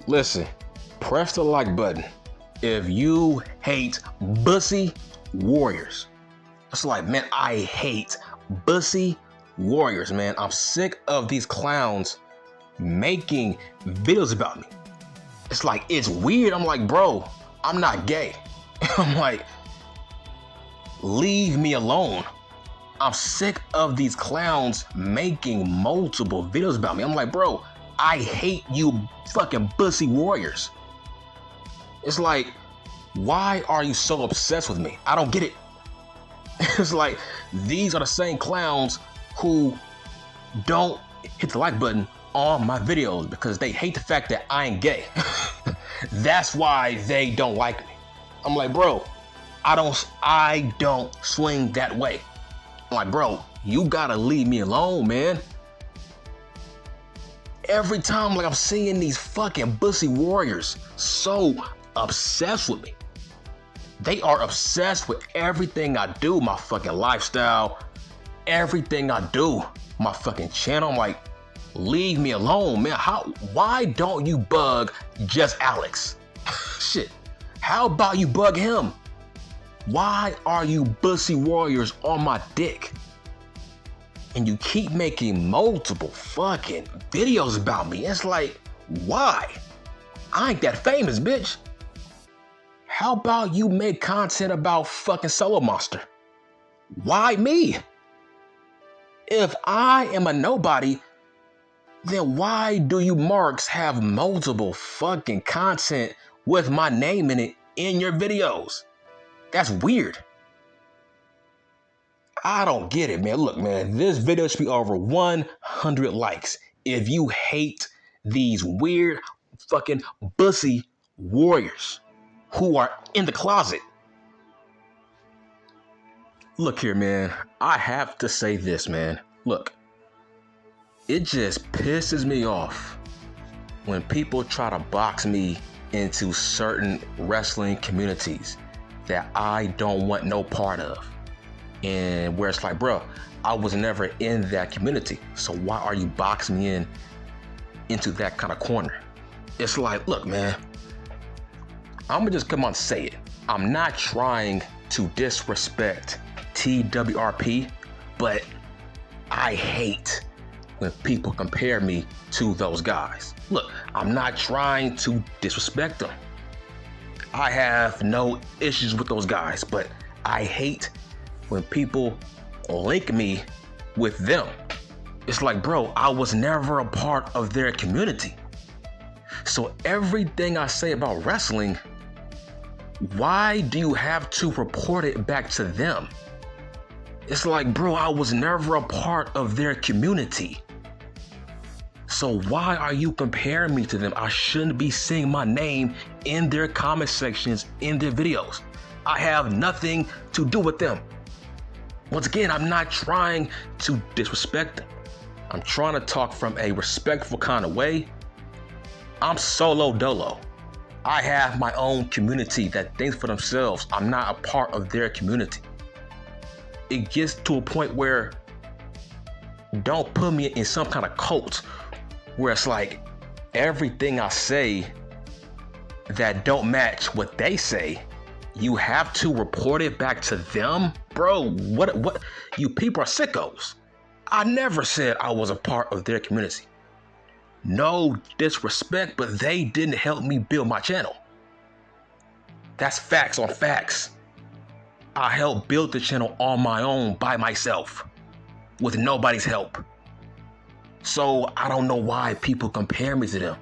Listen, press the like button if you hate bussy warriors. It's like, man, I hate bussy warriors, man. I'm sick of these clowns making videos about me. It's like, it's weird. I'm like, bro, I'm not gay. I'm like, leave me alone. I'm sick of these clowns making multiple videos about me. I'm like, bro, I hate you fucking bussy warriors. It's like, why are you so obsessed with me? I don't get it. It's like, these are the same clowns who don't hit the like button on my videos because they hate the fact that I ain't gay. That's why they don't like me. I'm like, bro, I don't swing that way. I'm like, bro, you gotta leave me alone, man. Every time, like, I'm seeing these fucking bussy warriors so obsessed with me. They are obsessed with everything I do, my fucking lifestyle, everything I do, my fucking channel. I'm like, leave me alone, man. Why don't you bug just Alex? Shit. How about you bug him? Why are you bussy warriors on my dick? And you keep making multiple fucking videos about me. It's like, why? I ain't that famous, bitch. How about you make content about fucking Solo Monster? Why me? If I am a nobody, then why do you marks have multiple fucking content with my name in it in your videos? That's weird. I don't get it, man. Look, man, this video should be over 100 likes if you hate these weird fucking bussy warriors who are in the closet. Look here, man. I have to say this, man. Look, it just pisses me off when people try to box me into certain wrestling communities that I don't want no part of. And where it's like, bro, I was never in that community. So why are you boxing me into that kind of corner? It's like, look, man, I'm gonna just come on and say it. I'm not trying to disrespect TWRP, but I hate when people compare me to those guys. Look, I'm not trying to disrespect them. I have no issues with those guys, but I hate when people link me with them. It's like, bro, I was never a part of their community. So everything I say about wrestling, why do you have to report it back to them? It's like, bro, I was never a part of their community. So why are you comparing me to them? I shouldn't be seeing my name in their comment sections, in their videos. I have nothing to do with them. Once again, I'm not trying to disrespect them. I'm trying to talk from a respectful kind of way. I'm solo dolo. I have my own community that thinks for themselves. I'm not a part of their community. It gets to a point where don't put me in some kind of cult where it's like everything I say that don't match what they say, you have to report it back to them? Bro, what? You people are sickos. I never said I was a part of their community. No disrespect, but they didn't help me build my channel. That's facts on facts. I helped build the channel on my own by myself with nobody's help. So I don't know why people compare me to them.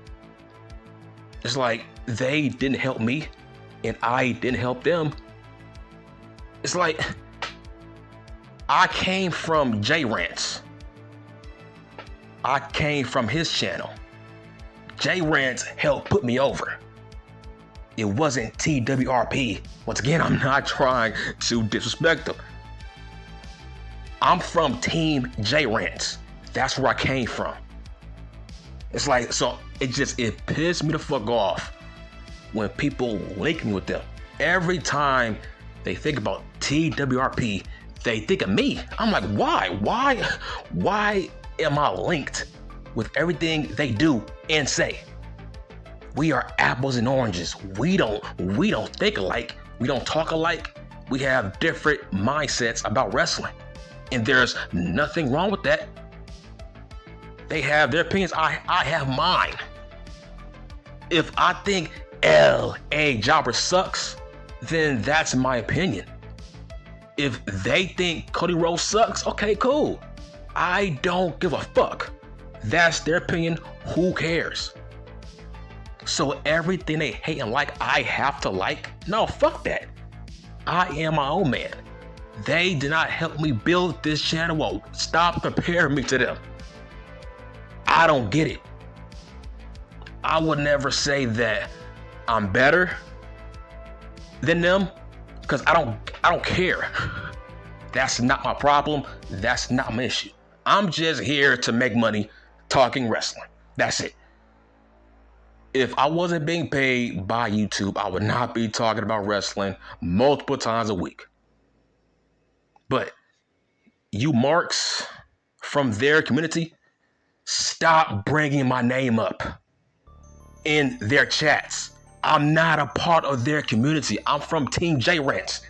It's like they didn't help me and I didn't help them. It's like I came from J Rants. I came from his channel. J Rants helped put me over. It wasn't TWRP. Once again, I'm not trying to disrespect them. I'm from Team J Rants. That's where I came from. It's like, so it pissed me the fuck off when people link me with them. Every time they think about TWRP, they think of me. I'm like, why am I linked with everything they do and say? We are apples and oranges. We don't think alike. We don't talk alike. We have different mindsets about wrestling. And there's nothing wrong with that. They have their opinions. I have mine. If I think L.A. Jobber sucks, then that's my opinion. If they think Cody Rhodes sucks, okay, cool. I don't give a fuck. That's their opinion. Who cares? So everything they hate and like, I have to like? No, fuck that. I am my own man. They did not help me build this channel. Well, stop comparing me to them. I don't get it. I would never say that I'm better than them because I don't care. That's not my problem. That's not my issue. I'm just here to make money talking wrestling. That's it. If I wasn't being paid by YouTube, I would not be talking about wrestling multiple times a week. But you marks from their community, stop bringing my name up in their chats. I'm not a part of their community. I'm from Team J-Rants.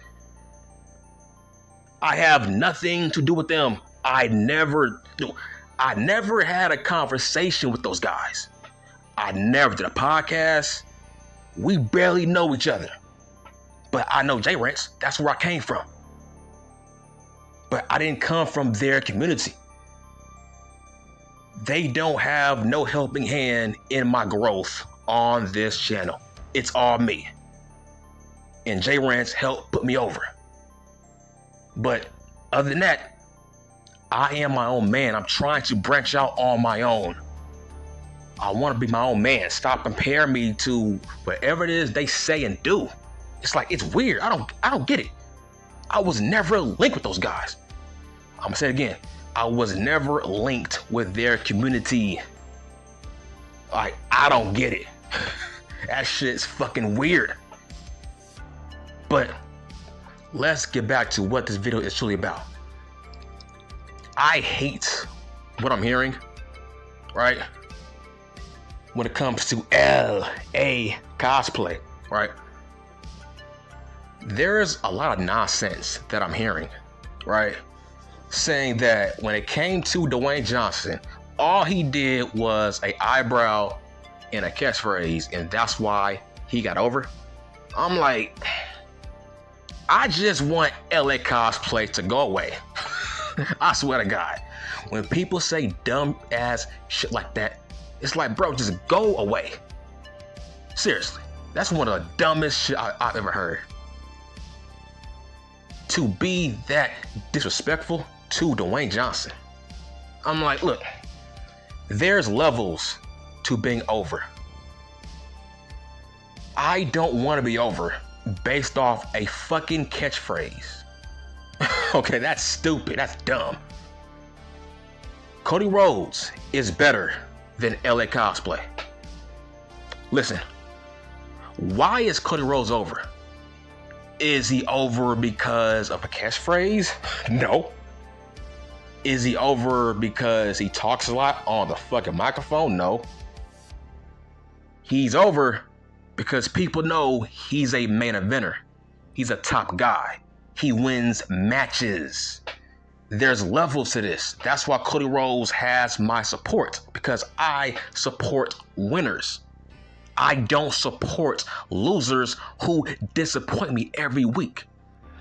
I have nothing to do with them. I never had a conversation with those guys. I never did a podcast. We barely know each other. But I know J-Rants. That's where I came from. But I didn't come from their community. They don't have no helping hand in my growth on this channel. It's all me. And J-Rants helped put me over. But other than that, I am my own man. I'm trying to branch out on my own. I want to be my own man. Stop comparing me to whatever it is they say and do. It's like, it's weird. I don't get it. I was never linked with those guys. I'm gonna say it again. I was never linked with their community. Like, I don't get it. That shit's fucking weird. But let's get back to what this video is truly about. I hate what I'm hearing, right? When it comes to LA cosplay, right? There's a lot of nonsense that I'm hearing, right? Saying that when it came to Dwayne Johnson, all he did was an eyebrow and a catchphrase, and that's why he got over. I'm like, I just want LA cosplay to go away. I swear to God. When people say dumb ass shit like that, it's like, bro, just go away. Seriously. That's one of the dumbest shit I've ever heard. To be that disrespectful to Dwayne Johnson. I'm like, look, there's levels to being over. I don't want to be over based off a fucking catchphrase. Okay, that's stupid. That's dumb. Cody Rhodes is better than LA cosplay. Listen, why is Cody Rhodes over? Is he over because of a catchphrase? No. Is he over because he talks a lot on the fucking microphone? No. He's over because people know he's a main eventer. He's a top guy. He wins matches. There's levels to this. That's why Cody Rhodes has my support, because I support winners. I don't support losers who disappoint me every week.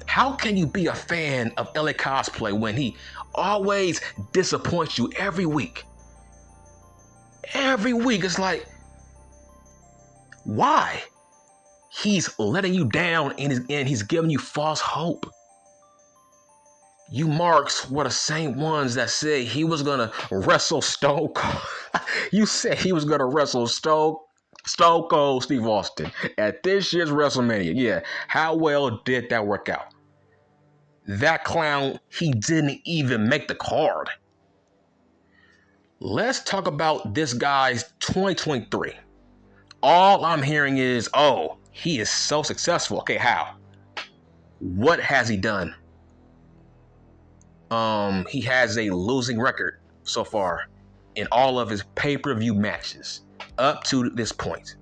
How can you be a fan of LA cosplay when he always disappoints you every week? Every week, it's like, why? He's letting you down and he's giving you false hope. You marks were the same ones that said he was gonna wrestle Stone Cold. You said he was gonna wrestle Stone Cold Steve Austin at this year's WrestleMania. Yeah, how well did that work out? That clown, he didn't even make the card. Let's talk about this guy's 2023. All I'm hearing is, oh, he is so successful. Okay, how? What has he done? He has a losing record so far in all of his pay-per-view matches up to this point.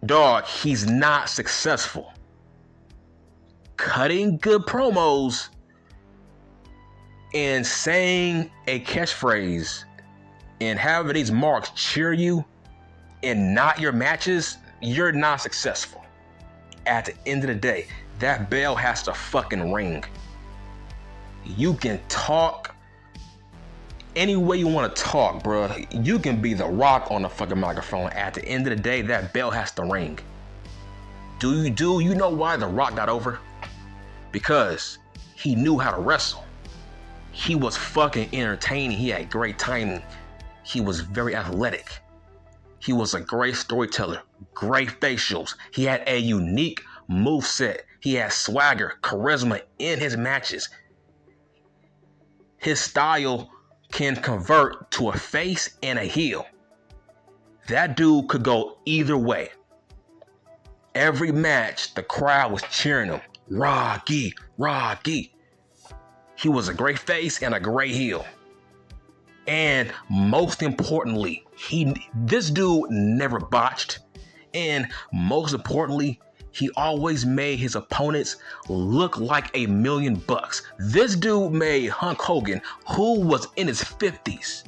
Dog, he's not successful. Cutting good promos and saying a catchphrase and having these marks cheer you and not your matches, you're not successful. At the end of the day, that bell has to fucking ring. You can talk any way you want to talk, bro. You can be The Rock on the fucking microphone. At the end of the day, that bell has to ring. Do you know why The Rock got over? Because he knew how to wrestle. He was fucking entertaining. He had great timing. He was very athletic. He was a great storyteller, great facials. He had a unique moveset. He had swagger, charisma in his matches. His style can convert to a face and a heel. That dude could go either way. Every match, the crowd was cheering him. Rocky, Rocky. He was a great face and a great heel. And most importantly, this dude never botched. And most importantly, he always made his opponents look like $1 million. This dude made Hulk Hogan, who was in his 50s.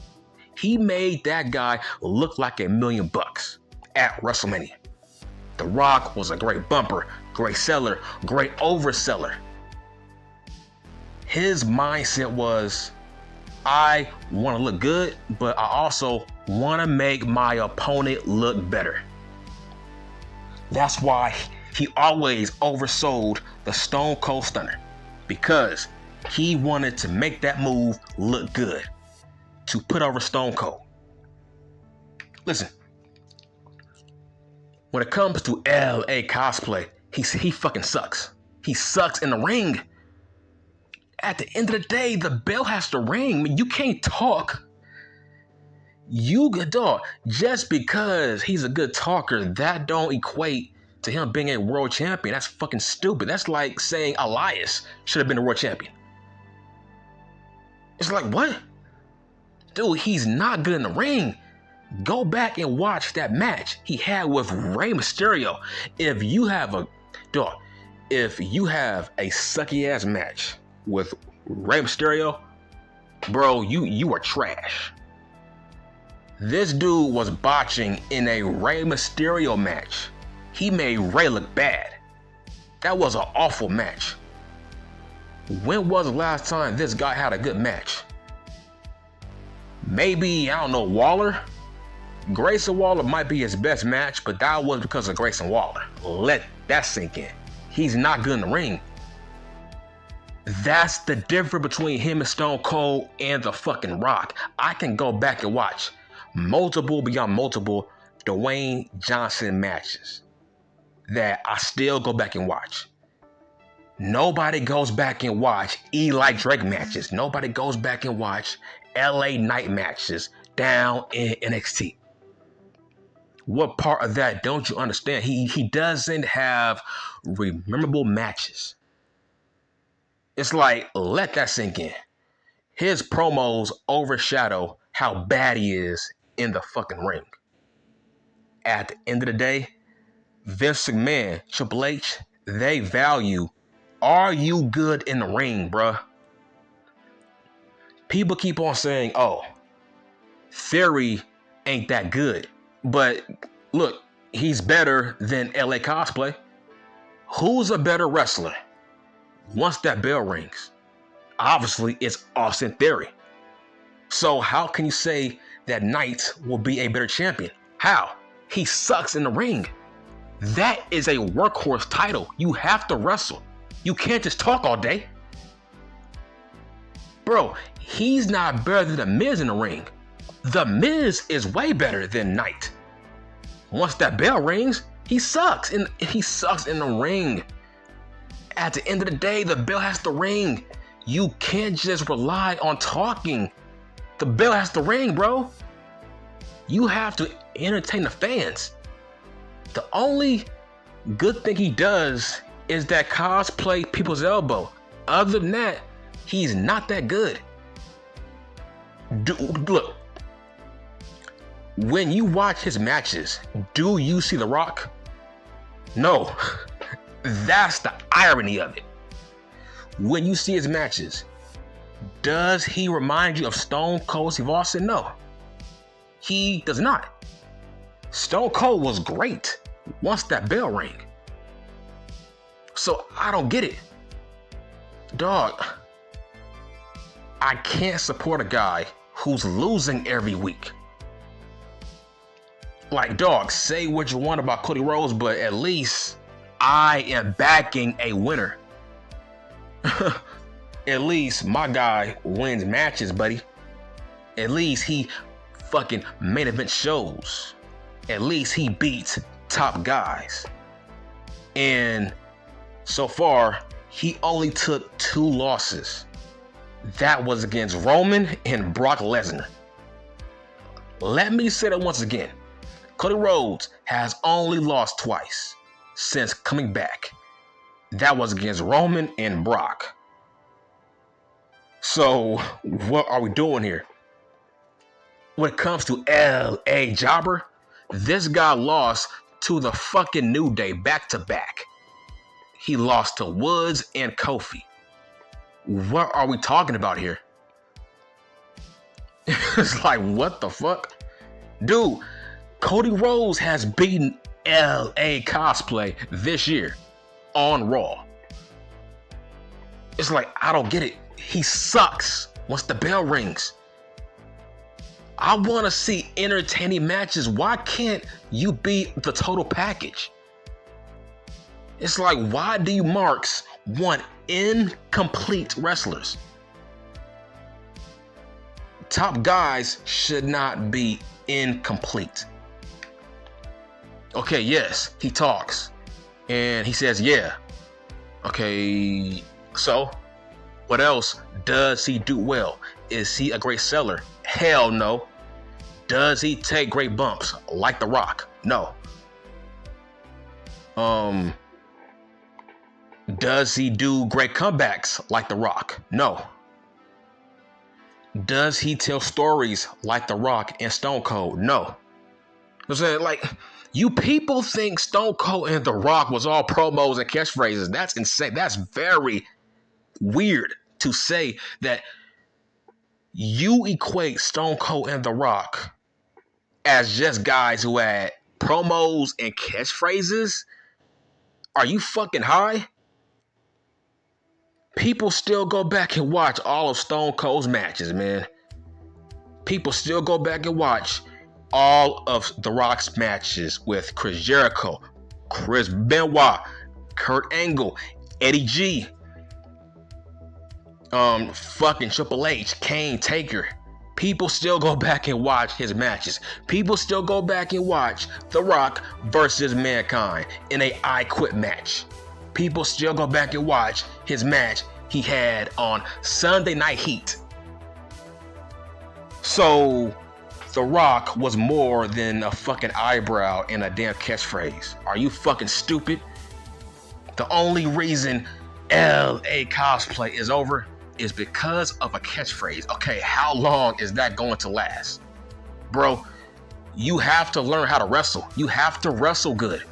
He made that guy look like $1 million at WrestleMania. The Rock was a great bumper, great seller, great overseller. His mindset was, I want to look good, but I also want to make my opponent look better. That's why he always oversold the Stone Cold Stunner, because he wanted to make that move look good, to put over Stone Cold. Listen, when it comes to LA cosplay, he fucking sucks. He sucks in the ring. At the end of the day, the bell has to ring. I mean, you can't talk. Dog, just because he's a good talker, that don't equate to him being a world champion. That's fucking stupid. That's like saying Elias should have been a world champion. It's like, what? Dude, he's not good in the ring. Go back and watch that match he had with Rey Mysterio. If you have a sucky ass match with Rey Mysterio, bro, you are trash. This dude was botching in a Rey Mysterio match. He made Rey look bad. That was an awful match. When was the last time this guy had a good match? Maybe, I don't know, Waller? Grayson Waller might be his best match, but that was because of Grayson Waller. Let that sink in. He's not good in the ring. That's the difference between him and Stone Cold and the fucking Rock. I can go back and watch multiple Dwayne Johnson matches that I still go back and watch. Nobody goes back and watch Eli Drake matches. Nobody goes back and watch LA Knight matches down in NXT. What part of that don't you understand? He doesn't have memorable matches. It's like, let that sink in. His promos overshadow how bad he is in the fucking ring. At the end of the day, Vince McMahon, Triple H, they value, are you good in the ring, bruh? People keep on saying, oh, Theory ain't that good. But look, he's better than LA Cosplay. Who's a better wrestler? Once that bell rings, obviously it's Austin Theory. So how can you say that Knight will be a better champion? How? He sucks in the ring. That is a workhorse title. You have to wrestle. You can't just talk all day. Bro, he's not better than The Miz in the ring. The Miz is way better than Knight. Once that bell rings, he sucks in the ring. At the end of the day, the bell has to ring. You can't just rely on talking. The bell has to ring, bro. You have to entertain the fans. The only good thing he does is that cosplay people's elbow. Other than that, he's not that good. Look, when you watch his matches, do you see The Rock? No, that's the irony of it. When you see his matches, does he remind you of Stone Cold Steve Austin? No, he does not. Stone Cold was great once that bell rang. So I don't get it. Dog, I can't support a guy who's losing every week. Like, dog, say what you want about Cody Rhodes, but at least I am backing a winner. At least my guy wins matches, buddy. At least he fucking main event shows. At least he beats top guys. And so far, he only took 2 losses. That was against Roman and Brock Lesnar. Let me say that once again. Cody Rhodes has only lost twice since coming back. That was against Roman and Brock. So, what are we doing here? When it comes to LA Jobber, this guy lost to the fucking New Day back to back. He lost to Woods and Kofi. What are we talking about here? It's like, what the fuck? Dude, Cody Rhodes has beaten LA Cosplay this year on Raw. It's like, I don't get it. He sucks once the bell rings. I want to see entertaining matches. Why can't you be the total package? It's like, why do you marks want incomplete wrestlers? Top guys should not be incomplete. Okay, yes, he talks. And he says, yeah. Okay, so what else does he do well? Is he a great seller? Hell no. Does he take great bumps like The Rock? No. Does he do great comebacks like The Rock? No. Does he tell stories like The Rock and Stone Cold? No. I'm saying, like, you people think Stone Cold and The Rock was all promos and catchphrases. That's insane. That's very weird to say that you equate Stone Cold and The Rock as just guys who had promos and catchphrases. Are you fucking high? People still go back and watch all of Stone Cold's matches, man. People still go back and watch all of The Rock's matches with Chris Jericho, Chris Benoit, Kurt Angle, Eddie G, fucking Triple H, Kane, Taker. People still go back and watch his matches. People still go back and watch The Rock versus Mankind in a I Quit match. People still go back and watch his match he had on Sunday Night Heat. So The Rock was more than a fucking eyebrow and a damn catchphrase. Are you fucking stupid? The only reason LA Cosplay is over is because of a catchphrase. Okay, how long is that going to last? Bro, you have to learn how to wrestle. You have to wrestle good.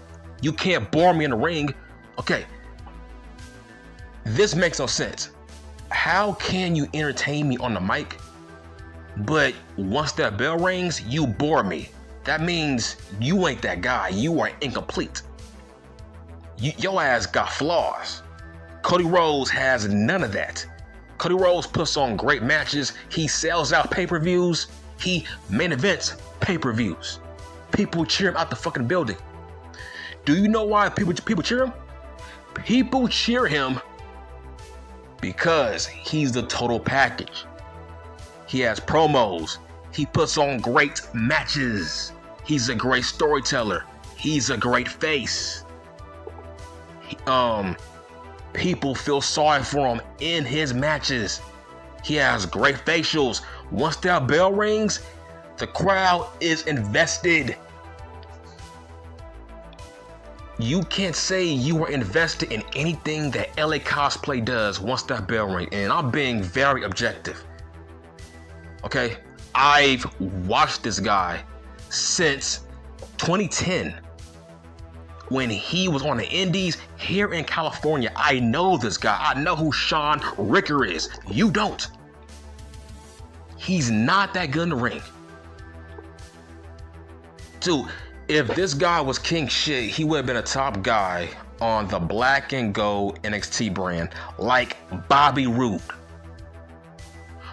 You can't bore me in the ring. Okay, this makes no sense. How can you entertain me on the mic, but once that bell rings, you bore me? That means you ain't that guy. You are incomplete. Your ass got flaws. Cody Rhodes has none of that. Cody Rhodes puts on great matches. He sells out pay-per-views. He main events pay-per-views. People cheer him out the fucking building. Do you know why people cheer him? People cheer him because he's the total package. He has promos. He puts on great matches. He's a great storyteller. He's a great face. People feel sorry for him in his matches. He has great facials. Once that bell rings, the crowd is invested. You can't say you are invested in anything that LA Cosplay does once that bell rings. And I'm being very objective. Okay? I've watched this guy since 2010. when he was on the Indies here in California. I know this guy. I know who Sean Ricker is. You don't. He's not that good in the ring. Dude, if this guy was king shit, he would have been a top guy on the Black and Gold NXT brand, like Bobby Roode.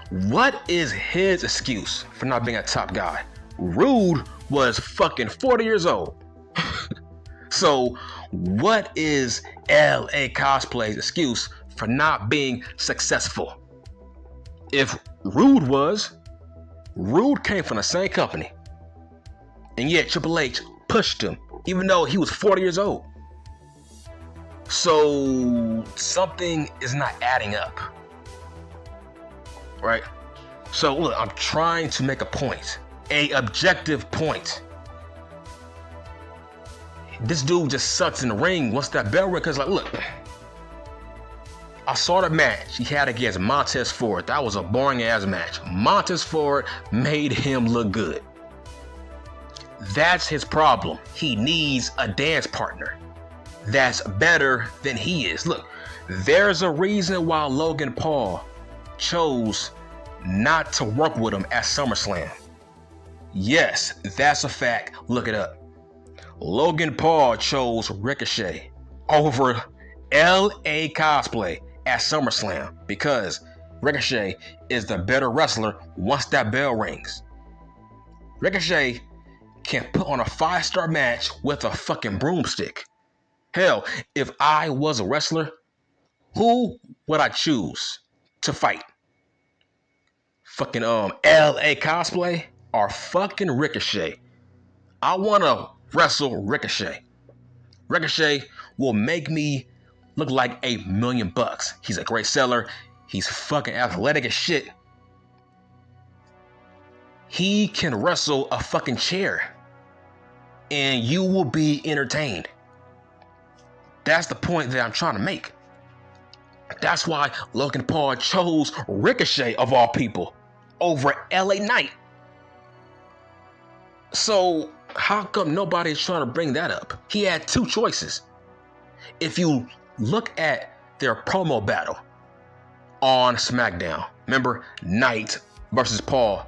What is his excuse for not being a top guy? Roode was fucking 40 years old. So what is LA Cosplay's excuse for not being successful? If Roode came from the same company, and yet Triple H pushed him, even though he was 40 years old. So something is not adding up, right? So look, I'm trying to make a point, a objective point. This dude just sucks in the ring once that bell rings. Cause like, look, I saw the match he had against Montez Ford. That was a boring ass match. Montez Ford made him look good. That's his problem. He needs a dance partner that's better than he is. Look, there's a reason why Logan Paul chose not to work with him at SummerSlam. Yes, that's a fact. Look it up. Logan Paul chose Ricochet over LA Cosplay at SummerSlam because Ricochet is the better wrestler once that bell rings. Ricochet can put on a 5-star match with a fucking broomstick. Hell, if I was a wrestler, who would I choose to fight? Fucking LA Cosplay or fucking Ricochet? I wanna wrestle Ricochet. Ricochet will make me look like $1 million. He's a great seller. He's fucking athletic as shit. He can wrestle a fucking chair and you will be entertained. That's the point that I'm trying to make. That's why Logan Paul chose Ricochet of all people over LA Knight. So how come nobody's trying to bring that up? He had 2 choices. If you look at their promo battle on SmackDown, remember Knight versus Paul,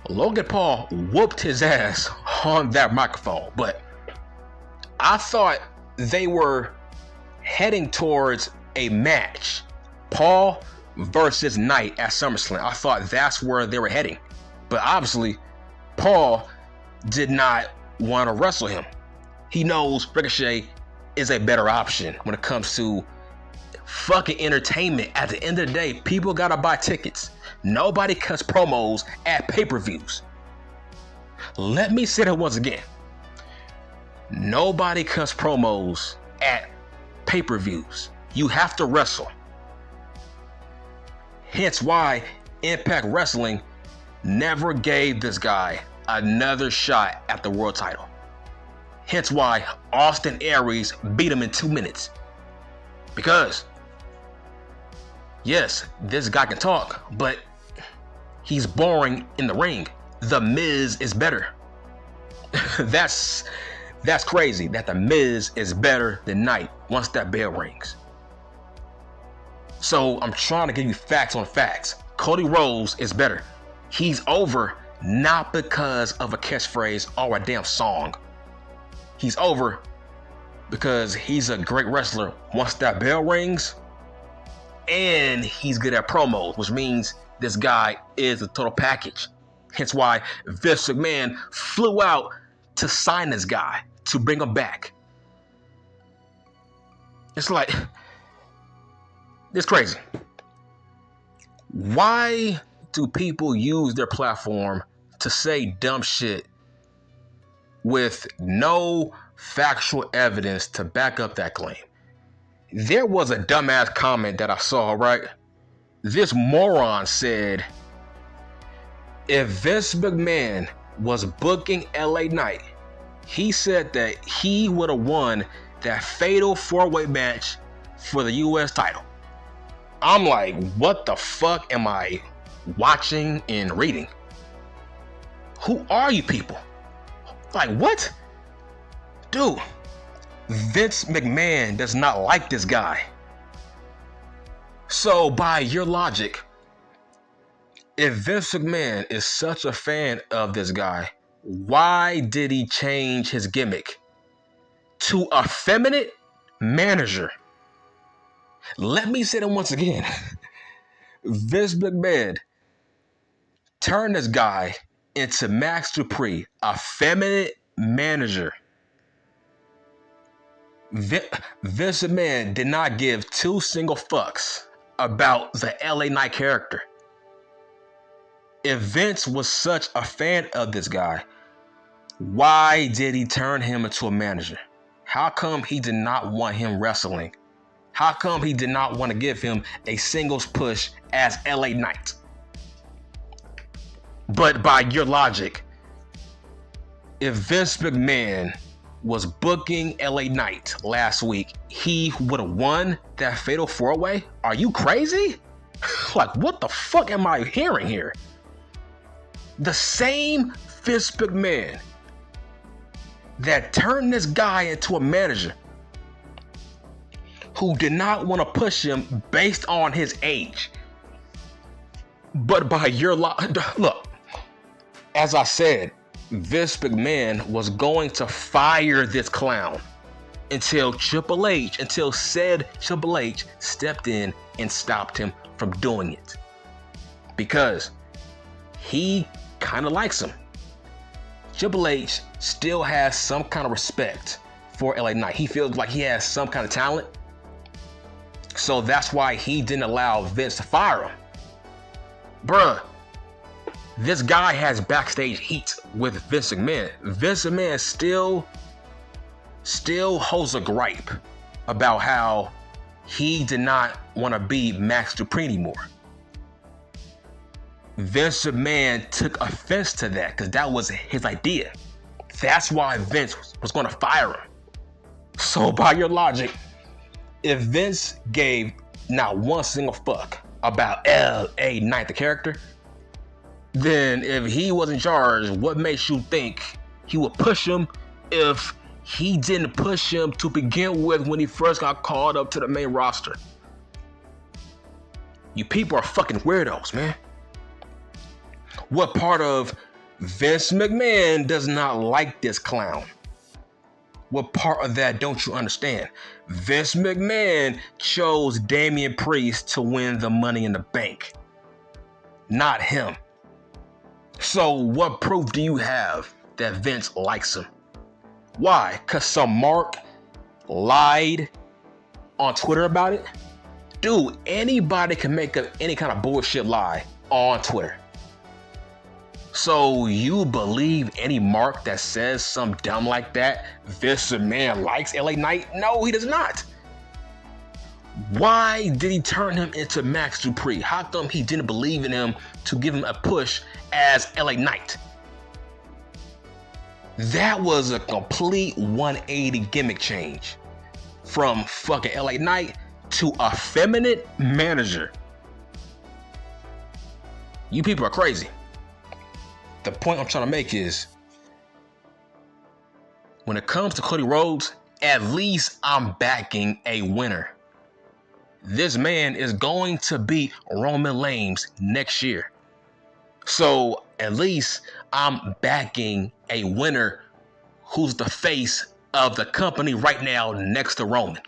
Logan Paul whooped his ass on that microphone, but I thought they were heading towards a match, Paul versus Knight at SummerSlam. I thought that's where they were heading, but obviously Paul did not want to wrestle him. He knows Ricochet is a better option when it comes to fucking entertainment. At the end of the day, people gotta buy tickets. Nobody cuts promos at pay-per-views. Let me say that once again. Nobody cuts promos at pay-per-views. You have to wrestle. Hence why Impact Wrestling never gave this guy another shot at the world title. Hence why Austin Aries beat him in 2 minutes. Because, yes, this guy can talk, but he's boring in the ring. The Miz is better. That's crazy that The Miz is better than Knight once that bell rings. So I'm trying to give you facts on facts. Cody Rhodes is better. He's over not because of a catchphrase or a damn song. He's over because he's a great wrestler once that bell rings, and he's good at promos, which means this guy is a total package. Hence why Vince McMahon flew out to sign this guy, to bring him back. It's like, it's crazy. Why do people use their platform to say dumb shit with no factual evidence to back up that claim? There was a dumbass comment that I saw, right? This moron said, if Vince McMahon was booking LA Knight, he said that he would have won that fatal 4-way match for the US title. I'm like, what the fuck am I watching and reading? Who are you people? Like, what? Dude, Vince McMahon does not like this guy. So by your logic, if Vince McMahon is such a fan of this guy, why did he change his gimmick to effeminate manager? Let me say that once again. Vince McMahon turned this guy into Max Dupree, a feminine manager. Vince McMahon did not give two single fucks about the LA Knight character. If Vince was such a fan of this guy, why did he turn him into a manager? How come he did not want him wrestling? How come he did not want to give him a singles push as LA Knight? But by your logic, if Vince McMahon was booking LA Knight last week, he would have won that fatal 4-way? Are you crazy? Like, what the fuck am I hearing here? The same Vince McMahon that turned this guy into a manager who did not want to push him based on his age. But by your look, as I said, Vince McMahon was going to fire this clown until Triple H stepped in and stopped him from doing it. Because he kind of likes him. Triple H still has some kind of respect for LA Knight. He feels like he has some kind of talent. So that's why he didn't allow Vince to fire him. Bruh, this guy has backstage heat with Vince McMahon. Vince McMahon still holds a gripe about how he did not want to be Max Dupree anymore. Vince McMahon took offense to that because that was his idea. That's why Vince was going to fire him. So by your logic, if Vince gave not one single fuck about LA Knight, the character, then if he was in charge, what makes you think he would push him if he didn't push him to begin with when he first got called up to the main roster? You people are fucking weirdos, man. What part of Vince McMahon does not like this clown? What part of that don't you understand? Vince McMahon chose Damian Priest to win the Money in the Bank, not him. So what proof do you have that Vince likes him? Why? Because some Mark lied on Twitter about it? Dude, anybody can make up any kind of bullshit lie on Twitter. So you believe any Mark that says something dumb like that, Vince McMahon likes LA Knight? No, he does not. Why did he turn him into Max Dupree? How come he didn't believe in him to give him a push as LA Knight? That was a complete 180 gimmick change. From fucking LA Knight to a feminine manager. You people are crazy. The point I'm trying to make is, when it comes to Cody Rhodes, at least I'm backing a winner. This man is going to beat Roman Reigns next year. So at least I'm backing a winner who's the face of the company right now next to Roman.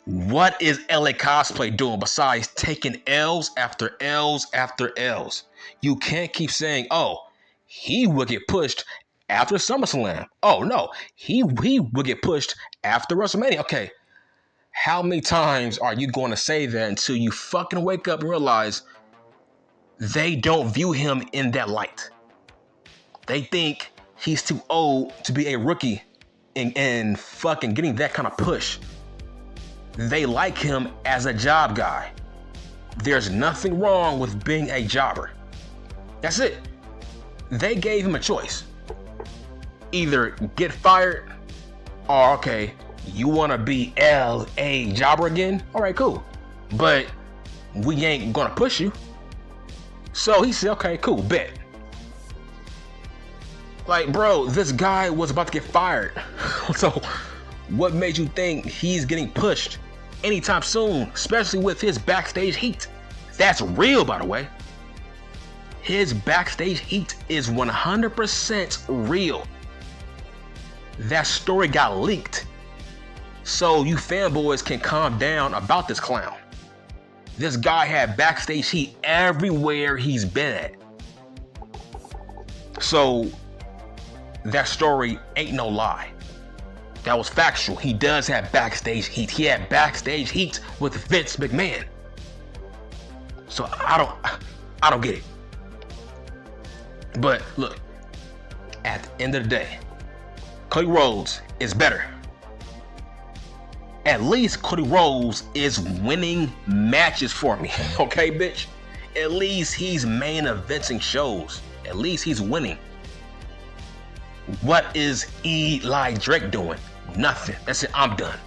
What is LA Cosplay doing besides taking L's after L's after L's? You can't keep saying, oh, he will get pushed after SummerSlam. Oh, no, he will get pushed after WrestleMania. Okay, how many times are you going to say that until you fucking wake up and realize they don't view him in that light? They think he's too old to be a rookie and fucking getting that kind of push. They like him as a job guy. There's nothing wrong with being a jobber. That's it. They gave him a choice. Either get fired or, okay, you want to be LA jobber again? All right, cool. But we ain't going to push you. So he said, okay, cool, bet. Like, bro, this guy was about to get fired. So What made you think he's getting pushed anytime soon, especially with his backstage heat? That's real, by the way. His backstage heat is 100% real. That story got leaked. So you fanboys can calm down about this clown. This guy had backstage heat everywhere he's been at. So that story ain't no lie. That was factual. He does have backstage heat. He had backstage heat with Vince McMahon. So I don't get it. But look, at the end of the day, Cody Rhodes is better. At least Cody Rhodes is winning matches for me. Okay, bitch? At least he's main eventing shows. At least he's winning. What is Eli Drake doing? Nothing. That's it. I'm done.